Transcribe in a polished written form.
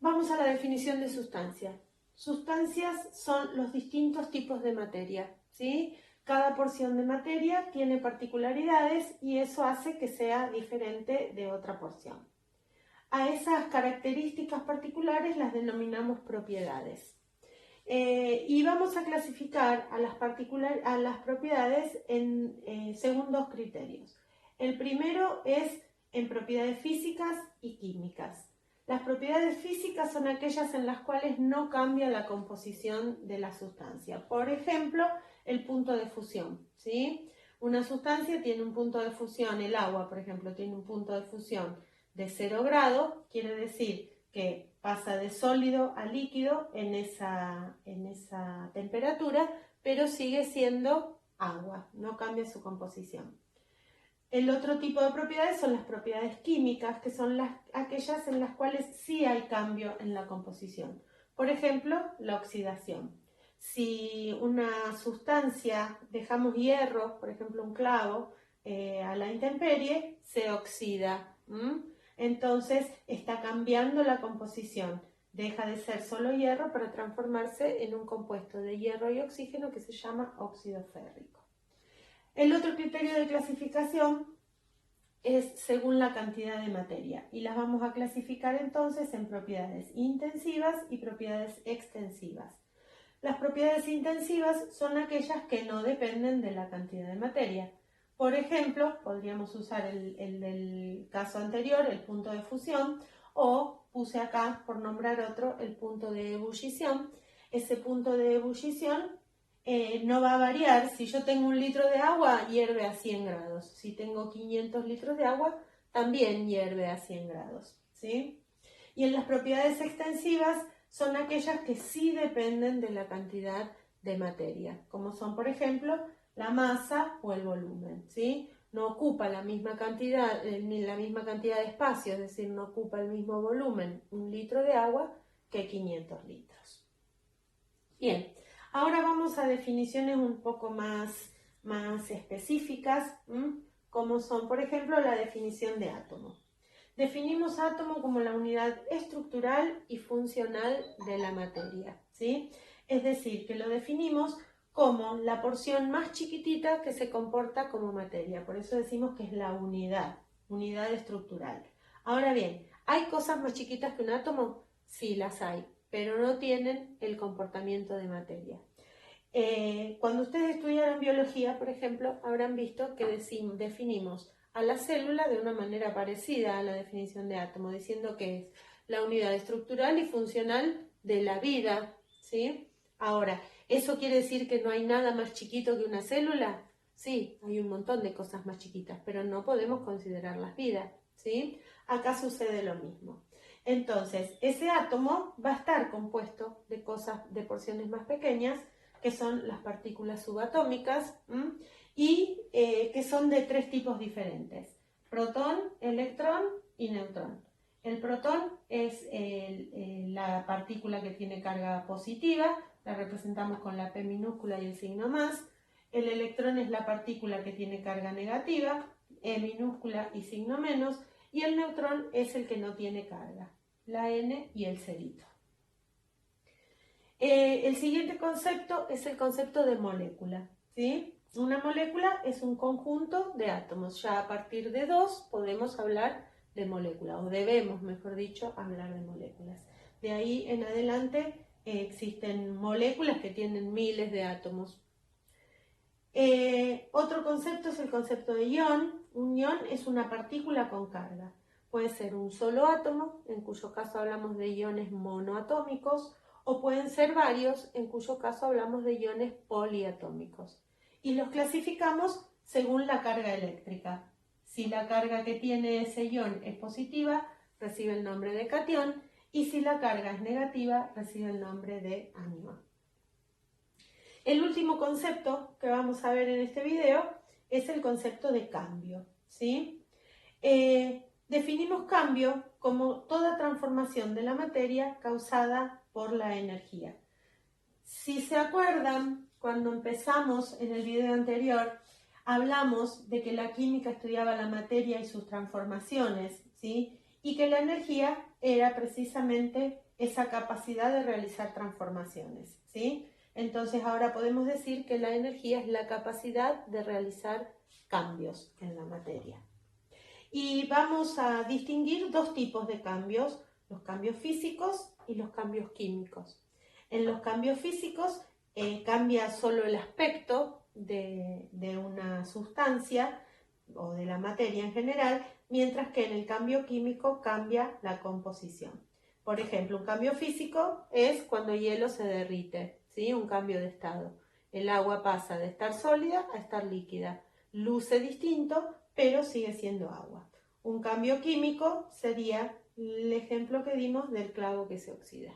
Vamos a la definición de sustancia. Sustancias son los distintos tipos de materia, ¿sí? Cada porción de materia tiene particularidades y eso hace que sea diferente de otra porción. A esas características particulares las denominamos propiedades. Y vamos a clasificar a las propiedades según dos criterios. El primero es en propiedades físicas y químicas. Las propiedades físicas son aquellas en las cuales no cambia la composición de la sustancia. Por ejemplo, el punto de fusión, ¿sí? Una sustancia tiene un punto de fusión, el agua, por ejemplo, tiene un punto de fusión de 0 grados, quiere decir que pasa de sólido a líquido en esa temperatura, pero sigue siendo agua, no cambia su composición. El otro tipo de propiedades son las propiedades químicas, que son aquellas en las cuales sí hay cambio en la composición. Por ejemplo, la oxidación. Si una sustancia, dejamos hierro, por ejemplo un clavo, a la intemperie, se oxida. Entonces está cambiando la composición. Deja de ser solo hierro para transformarse en un compuesto de hierro y oxígeno que se llama óxido férrico. El otro criterio de clasificación es según la cantidad de materia y las vamos a clasificar entonces en propiedades intensivas y propiedades extensivas. Las propiedades intensivas son aquellas que no dependen de la cantidad de materia. Por ejemplo, podríamos usar el del caso anterior, el punto de fusión, o puse acá, por nombrar otro, el punto de ebullición. Ese punto de ebullición no va a variar. Si yo tengo 1 litro de agua, hierve a 100 grados. Si tengo 500 litros de agua, también hierve a 100 grados, ¿sí? Y en las propiedades extensivas son aquellas que sí dependen de la cantidad de materia, como son, por ejemplo, la masa o el volumen, ¿sí? No ocupa la misma cantidad, ni la misma cantidad de espacio, es decir, no ocupa el mismo volumen 1 litro de agua que 500 litros. Bien, ahora vamos a definiciones un poco más específicas, como son, por ejemplo, la definición de átomo. Definimos átomo como la unidad estructural y funcional de la materia, ¿sí? Es decir, que lo definimos como la porción más chiquitita que se comporta como materia. Por eso decimos que es la unidad estructural. Ahora bien, ¿hay cosas más chiquitas que un átomo? Sí, las hay, pero no tienen el comportamiento de materia. Cuando ustedes estudiaron biología, por ejemplo, habrán visto que definimos a la célula de una manera parecida a la definición de átomo, diciendo que es la unidad estructural y funcional de la vida, ¿sí? Ahora, ¿eso quiere decir que no hay nada más chiquito que una célula? Sí, hay un montón de cosas más chiquitas, pero no podemos considerarlas vida, ¿sí? Acá sucede lo mismo. Entonces, ese átomo va a estar compuesto de porciones más pequeñas, que son las partículas subatómicas, y que son de 3 tipos diferentes: protón, electrón y neutrón. El protón es la partícula que tiene carga positiva, la representamos con la P minúscula y el signo más. El electrón es la partícula que tiene carga negativa, E minúscula y signo menos, y el neutrón es el que no tiene carga, la N y el cerito. El siguiente concepto es el concepto de molécula, ¿sí? Una molécula es un conjunto de átomos. Ya a partir de 2 podemos hablar de molécula, o debemos, mejor dicho, hablar de moléculas. De ahí en adelante existen moléculas que tienen miles de átomos. Otro concepto es el concepto de ion. Un ion es una partícula con carga. Puede ser un solo átomo, en cuyo caso hablamos de iones monoatómicos, o pueden ser varios, en cuyo caso hablamos de iones poliatómicos. Y los clasificamos según la carga eléctrica. Si la carga que tiene ese ion es positiva, recibe el nombre de catión, y si la carga es negativa, recibe el nombre de anión. El último concepto que vamos a ver en este video es el concepto de cambio, ¿sí? Definimos cambio como toda transformación de la materia causada por la energía. Si se acuerdan, cuando empezamos en el video anterior, hablamos de que la química estudiaba la materia y sus transformaciones, ¿sí? y que la energía era precisamente esa capacidad de realizar transformaciones, ¿sí? Entonces ahora podemos decir que la energía es la capacidad de realizar cambios en la materia. Y vamos a distinguir dos tipos de cambios, los cambios físicos y los cambios químicos. En los cambios físicos cambia solo el aspecto de una sustancia o de la materia en general, mientras que en el cambio químico cambia la composición. Por ejemplo, un cambio físico es cuando hielo se derrite, ¿sí? Un cambio de estado. El agua pasa de estar sólida a estar líquida. Luce distinto, pero sigue siendo agua. Un cambio químico sería el ejemplo que dimos del clavo que se oxida.